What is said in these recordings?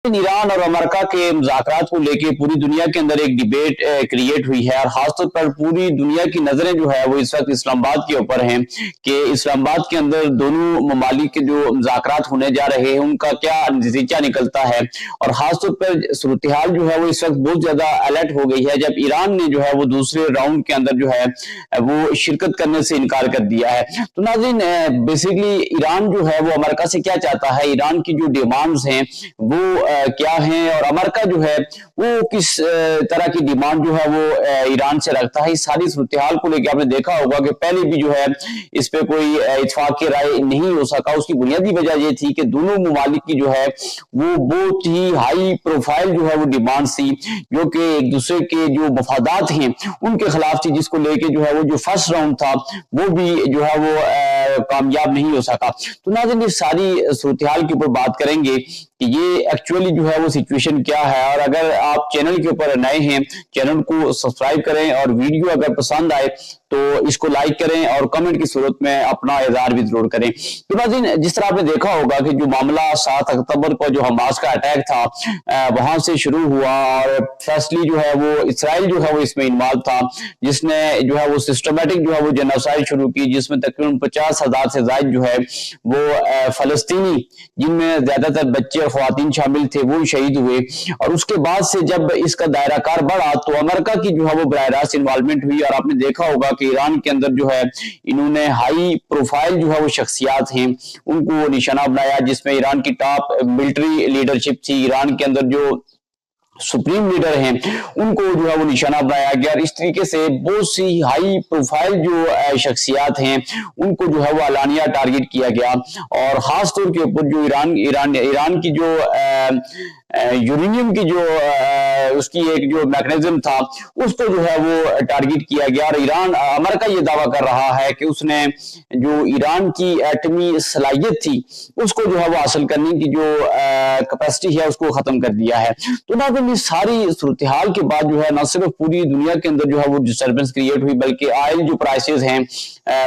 Iran और America के मुज़ाकरात को लेके पूरी दुनिया के अंदर एक डिबेट क्रिएट हुई है और खासतौर पर पूरी दुनिया की नजरें जो है वो इस वक्त इस्लामाबाद के ऊपर हैं कि इस्लामाबाद के अंदर दोनों ममालिक के जो मुज़ाकरात होने जा रहे हैं उनका क्या नतीजा निकलता है। और खासतौर पर सूरत हाल जो है वो इस वक्त बहुत ज्यादा अलर्ट हो गई है जब ईरान ने जो है वो दूसरे राउंड के अंदर जो है वो शिरकत करने से इनकार कर दिया है। तो नाज़रीन, बेसिकली ईरान जो है वो अमेरिका से क्या चाहता है, ईरान की जो डिमांड्स हैं वो क्या हैं और अमेरिका जो है वो किस तरह की डिमांड जो है वो ईरान से रखता है। इस सारी सूरत हाल को लेकर आपने देखा होगा कि पहले भी जो है इस पे कोई इत्फाक राय नहीं हो सका। उसकी बुनियादी वजह ये थी कि दोनों ममालिक की जो है वो बहुत ही हाई प्रोफाइल जो है वो डिमांड थी जो कि एक दूसरे के जो मफादात हैं उनके खिलाफ थी, जिसको लेके जो है वो जो फर्स्ट राउंड था वो भी जो है वो कामयाब नहीं हो सका। तो नाज़रीन, इस सारी सूरत हाल के ऊपर बात करेंगे कि ये एक्चुअली जो है वो सिचुएशन क्या है। और अगर आप चैनल के ऊपर नए हैं, चैनल को सब्सक्राइब करें और वीडियो अगर पसंद आए तो इसको लाइक करें और कमेंट की सूरत में अपना इज़हार भी जरूर करें। तो नाज़रीन, जिस तरह आपने देखा होगा कि जो मामला 7 अक्टूबर को जो हमास का अटैक था वहां से शुरू हुआ और फर्स्टली जो है वो इसराइल जो है वो इसमें इन्वॉल्व था, जिसने जो है वो सिस्टमेटिक जो है वो जेनोसाइड शुरू की, जिसमें तकरीबन 50,000 से ज्यादा जो है वो फलस्तीनी, जिनमें ज्यादातर बच्चे और ख्वातीन शामिल थे, वो शहीद हुए। और उसके बाद से जब इसका दायरा कार बढ़ा तो अमेरिका की जो है वो बराह रास्त इन्वॉल्वमेंट हुई और आपने देखा होगा कि ईरान के अंदर जो है इन्होंने हाई प्रोफाइल जो है वो शख्सियात हैं उनको वो निशाना बनाया, जिसमें ईरान की टॉप मिलिट्री लीडरशिप थी, ईरान के अंदर जो सुप्रीम लीडर हैं उनको जो है वो निशाना बनाया गया। और इस तरीके से बहुत सी हाई प्रोफाइल जो शख्सियात हैं उनको जो है वो अलानिया टारगेट किया गया। और खास तौर के ऊपर जो ईरान की जो यूरेनियम की जो उसकी एक जो मैकेनिज्म था उसको जो है वो टारगेट किया गया। और अमेरिका ये दावा कर रहा है कि उसने जो ईरान की एटमी सलाहियत थी उसको जो है वो हासिल करने की जो कैपेसिटी है उसको खत्म कर दिया है। तो ना तो सारी सूरत हाल के बाद जो है न सिर्फ पूरी दुनिया के अंदर जो है वो डिस्टर्बेंस क्रिएट हुई बल्कि ऑयल जो प्राइसेस हैं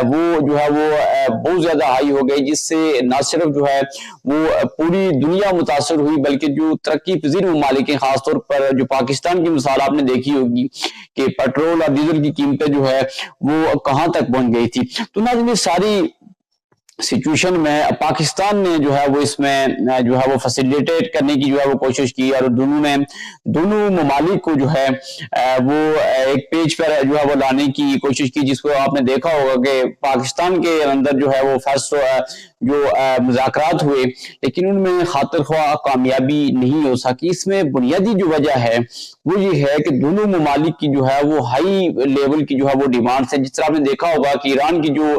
वो जो है वो बहुत ज्यादा हाई हो गई, जिससे न सिर्फ जो है वो पूरी दुनिया मुतासर हुई बल्कि जो तरक्की पजीर ममालिक हैं, खासतौर पर जो पाकिस्तान की मिसाल आपने देखी होगी कि पेट्रोल और डीजल की कीमतें जो है वो कहां तक पहुंच गई थी। तो ना सारी सिचुएशन में पाकिस्तान ने जो है वो इसमें जो है वो फैसिलिटेट करने की जो है वो कोशिश की और दोनों ममालिक को जो है वो एक पेज पर जो है वो लाने की कोशिश की, जिसको आपने देखा होगा कि पाकिस्तान के अंदर जो है वो फर्स्ट जो मुज़ाकरात हुए लेकिन उनमें खातिर ख्वाह कामयाबी नहीं हो सकी। इसमें बुनियादी जो वजह है वो ये है कि दोनों ममालिक की जो है वो हाई लेवल की जो है वो डिमांड्स है। जिस तरह आपने देखा होगा कि ईरान की जो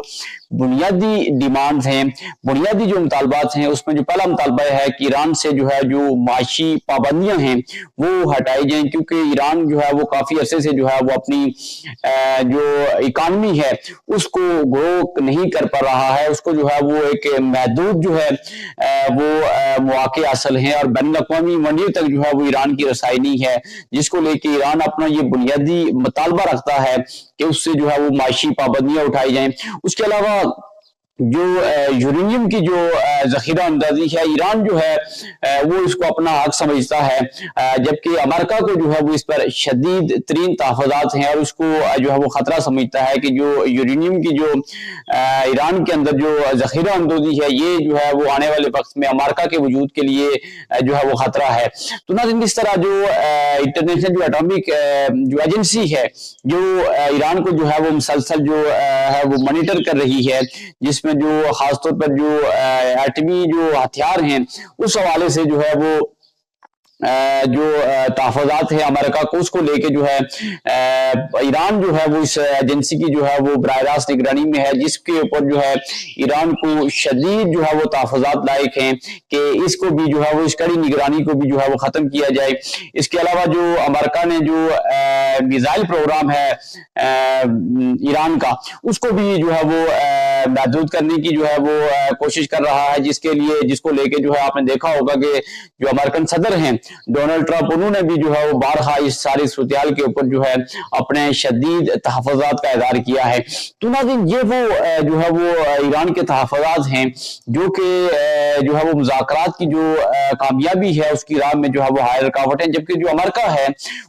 बुनियादी डिमांड्स हैं, बुनियादी जो मुतालबात हैं, उसमें जो पहला मुतालबा है कि ईरान से जो है जो माशी पाबंदियां हैं वो हटाई जाएं, क्योंकि ईरान जो है वो काफी अरसे से जो है वो अपनी जो इकानमी है उसको ग्रो नहीं कर पा रहा है, उसको जो है वो एक महदूद जो है वो मौके हासिल हैं और बैनुल अक़वामी मंडियों तक जो है वो ईरान की रसाई नहीं है, जिसको लेके ईरान अपना ये बुनियादी मुतालबा रखता है कि उससे जो है वो माशी पाबंदियां उठाई जाएं। उसके अलावा जो यूरेनियम की जो जखीरा अंदाजी है, ईरान जो है वो इसको अपना हक समझता है, जबकि अमेरिका को जो है वो इस पर शदीद तरीन तहफ़्फ़ुज़ात हैं और उसको जो है वो खतरा समझता है कि जो यूरेनियम की जो ईरान के अंदर जो जखीरा अंदाजी है ये जो है वो आने वाले वक्त में अमेरिका के वजूद के लिए जो है वो खतरा है। तो ना इस तरह जो इंटरनेशनल जो एटॉमिक जो एजेंसी है जो ईरान को जो है वो मुसलसल जो है वो मॉनिटर कर रही है, जिस में जो खासतौर पर जो एटमी जो हथियार हैं उस हवाले से जो है वो जो तहफ़्फ़ुज़ात है अमेरिका को उसको लेके जो है ईरान जो है वो इस एजेंसी की जो है वो बराह रास्त निगरानी में है, जिसके ऊपर जो है ईरान को शदीद जो है वो तहफ़्फ़ुज़ात लायक हैं कि इसको भी जो है वो इस कड़ी निगरानी को भी जो है वो खत्म किया जाए। इसके अलावा जो अमेरिका ने जो मिसाइल प्रोग्राम है ईरान का उसको भी जो है वो महदूद करने की जो है वो कोशिश कर रहा है, जिसको लेके जो है आपने देखा होगा कि जो अमेरिकन सदर हैं डोनाल्ड ट्रंप, उन्होंने भी जो है वो बारहा इस सारी सूरत के ऊपर जो है अपने शदीद तहफ़्फ़ुज़ात का इज़हार किया है। तो नाज़रीन, ये वो जो है वो ईरान के तहफ़्फ़ुज़ात हैं जो कि जो है वो मुज़ाकरात की जो कामयाबी है उसकी राह में जो है वो हाय रुकावट है, जबकि जो अमेरिका है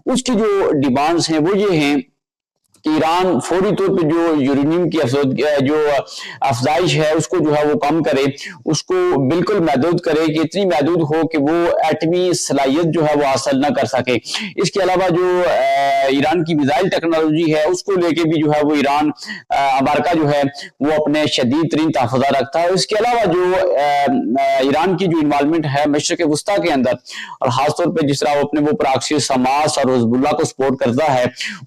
उसकी जो डिमांड्स हैं वो ये हैं ईरान फौरी तौर पे जो यूरेनियम की जो अफजाइश है उसको जो है वो कम करे, उसको बिल्कुल महदूद करे कि इतनी महदूद हो कि वो एटमी सलाहियत जो है वो हासिल न कर सके। इसके अलावा जो ईरान की मिसाइल टेक्नोलॉजी है उसको लेके भी जो है वो ईरान अमेरिका जो है वो अपने शदीद तरीन तहफ़्फ़ुज़ रखता है। इसके अलावा जो ईरान की जो इन्वॉल्वमेंट है मशरिक़ वस्ता के अंदर, और खासतौर पर जिस तरह वो अपने वो प्रॉक्सीज हमास और हिज़्बुल्लाह को सपोर्ट करता है,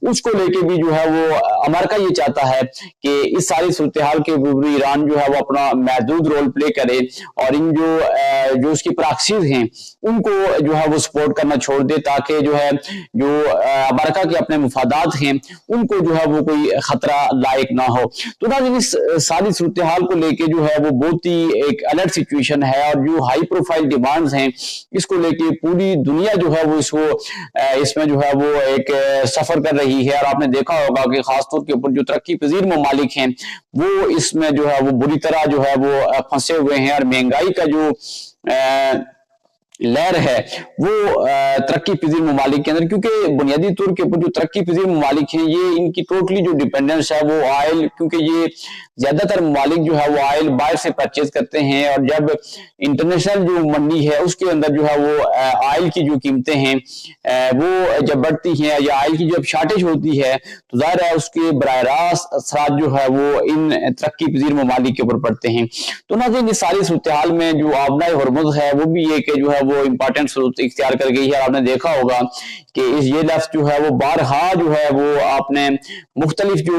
उसको लेके भी जो है वो अमेरिका ये चाहता है कि इस सारी सूरत हाल के रूबरू ईरान जो है वो अपना महदूद रोल प्ले करे और इन जो उसकी प्रॉक्सीज हैं उनको जो है वो सपोर्ट करना छोड़ दे, ताकि जो है जो अमेरिका के अपने मुफादात हैं उनको जो है वो कोई खतरा लायक ना हो। तो नाज़रीन, इस सारी सूरत हाल को लेके जो है वो बहुत ही एक अलर्ट सिचुएशन है और जो हाई प्रोफाइल डिमांड्स हैं इसको लेके पूरी दुनिया जो है वो इसमें जो है वो एक सफर कर रही है। और आपने देखा होगा कि खासतौर के ऊपर जो तरक्की पजीर ममालिक हैं वो इसमें जो है वो बुरी तरह जो है वो फंसे हुए हैं, और महंगाई का जो लहर है वो तरक्की पजीर ममालिक के अंदर, क्योंकि बुनियादी तौर के ऊपर जो तरक्की पजीर ममालिक हैं ये इनकी टोटली जो डिपेंडेंस है वो ऑयल, क्योंकि ये ज्यादातर ममालिक जो है वो ऑयल बाहर से परचेज करते हैं, और जब इंटरनेशनल जो मंडी है उसके अंदर जो है वो ऑयल की जो कीमतें हैं वो जब बढ़ती हैं या ऑयल की जब शॉर्टेज होती है तो जाहिर है उसके बराह रास्त असरात जो है वो इन तरक्की पजीर ममालिक के ऊपर पड़ते हैं। तो नाज़रीन, इस सारी सूरत हाल में जो आबनाए हरमुज़ है वो भी एक जो है वो इम्पोर्टेंट सूरत इख्तियार कर गई है। आपने देखा होगा कि ये लफ्ज़ जो है वो बारहा जो है वो आपने मुख्तलिफ जो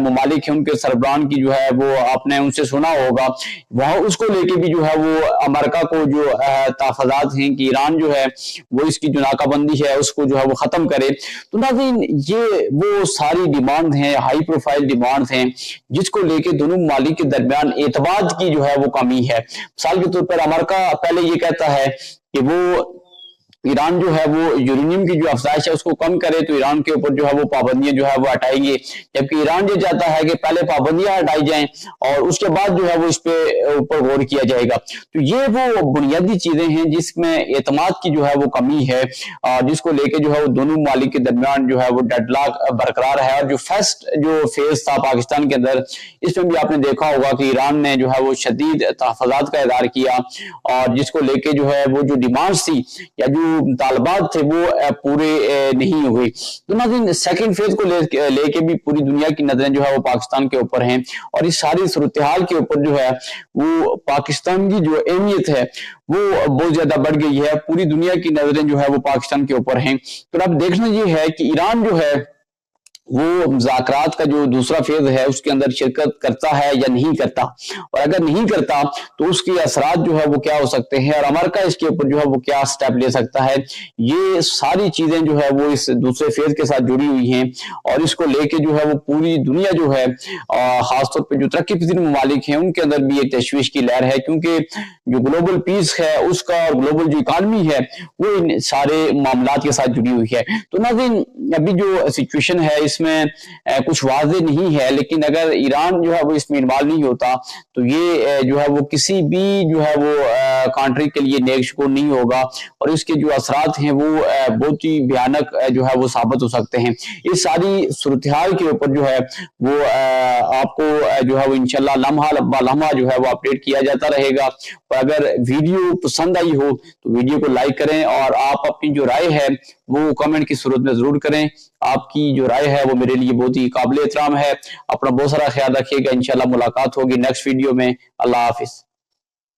ममालिक है उनके सरबराहान की जो है वो आपने उनसे सुना होगा, वहाँ उसको लेके भी जो है वो अमेरिका को जो तहफ़्फ़ुज़ात हैं कि ईरान जो है वो इसकी जो नाकाबंदी है उसको जो है वो खत्म करे। तो नाज़रीन, ये वो सारी डिमांड हैं, हाई प्रोफाइल डिमांड हैं जिसको लेके दोनों ममालिक के दरमियान एतमाद की जो है वो कमी है। मिसाल के तौर पर अमेरिका पहले ये कहता है कि वो ईरान जो है वो यूरेनियम की जो अफजाइश है उसको कम करे तो ईरान के ऊपर जो है वो पाबंदियां जो है वो हटाएंगे, जबकि ईरान ये चाहता है कि पहले पाबंदियां हटाई जाएं और उसके बाद जो है वो इस पे ऊपर गौर किया जाएगा। तो ये वो बुनियादी चीजें हैं जिसमें एतमाद की जो है वो कमी है, और जिसको लेके जो है वो दोनों ममालिक के दरमियान जो है वो डेडलॉक बरकरार है। और जो फर्स्ट जो फेज था पाकिस्तान के अंदर, इसमें भी आपने देखा होगा कि ईरान ने जो है वो शदीद तहफ़्फ़ुज़ात का इज़हार किया, और जिसको लेके जो है वो जो डिमांड्स थी या जो तालबात थे वो पूरे नहीं हुए। तो नाज़रीन, सेकंड फेज को लेके भी पूरी दुनिया की नजरें जो है वो पाकिस्तान के ऊपर हैं, और इस सारी सूरत हाल के ऊपर जो है वो पाकिस्तान की जो अहमियत है वो बहुत ज्यादा बढ़ गई है। पूरी दुनिया की नजरें जो है वो पाकिस्तान के ऊपर हैं। तो अब देखना ये है कि ईरान जो है वो मुज़ाकरात का जो दूसरा फेज है उसके अंदर शिरकत करता है या नहीं करता, और अगर नहीं करता तो उसके असरात जो है वो क्या हो सकते हैं, और अमेरिका इसके ऊपर जो है वो क्या स्टेप ले सकता है। ये सारी चीजें जो है वो इस दूसरे फेज के साथ जुड़ी हुई हैं, और इसको लेके जो है वो पूरी दुनिया जो है खासतौर पर जो तरक्की पजीर ममालिक हैं उनके अंदर भी एक तशवीश की लहर है, क्योंकि जो ग्लोबल पीस है उसका और ग्लोबल जो इकानमी है वो इन सारे मामलात के साथ जुड़ी हुई है। तो नाज़रीन, अभी जो सिचुएशन है इसमें कुछ वाज़ेह नहीं है, लेकिन अगर ईरान जो है वो इसमें इन्वॉल्व नहीं होता तो ये जो है वो किसी भी जो है वो कंट्री के लिए नेक शुकुर नहीं होगा, और इसके जो असरात हैं वो बहुत ही भयानक जो है वो साबित हो सकते हैं। इस सारी सूरत हाल के ऊपर जो है वो आपको जो है वो इंशाल्लाह लम्हा ब लम्हा जो है वो अपडेट किया जाता रहेगा। और अगर वीडियो पसंद आई हो तो वीडियो को लाइक करें, और आप अपनी जो राय है वो कमेंट की सूरत में जरूर करें। आपकी जो राय है वो मेरे लिए बहुत ही काबिल एहतराम है। अपना बहुत सारा ख्याल रखिएगा। इंशाल्लाह मुलाकात होगी नेक्स्ट वीडियो में। अल्लाह हाफिज।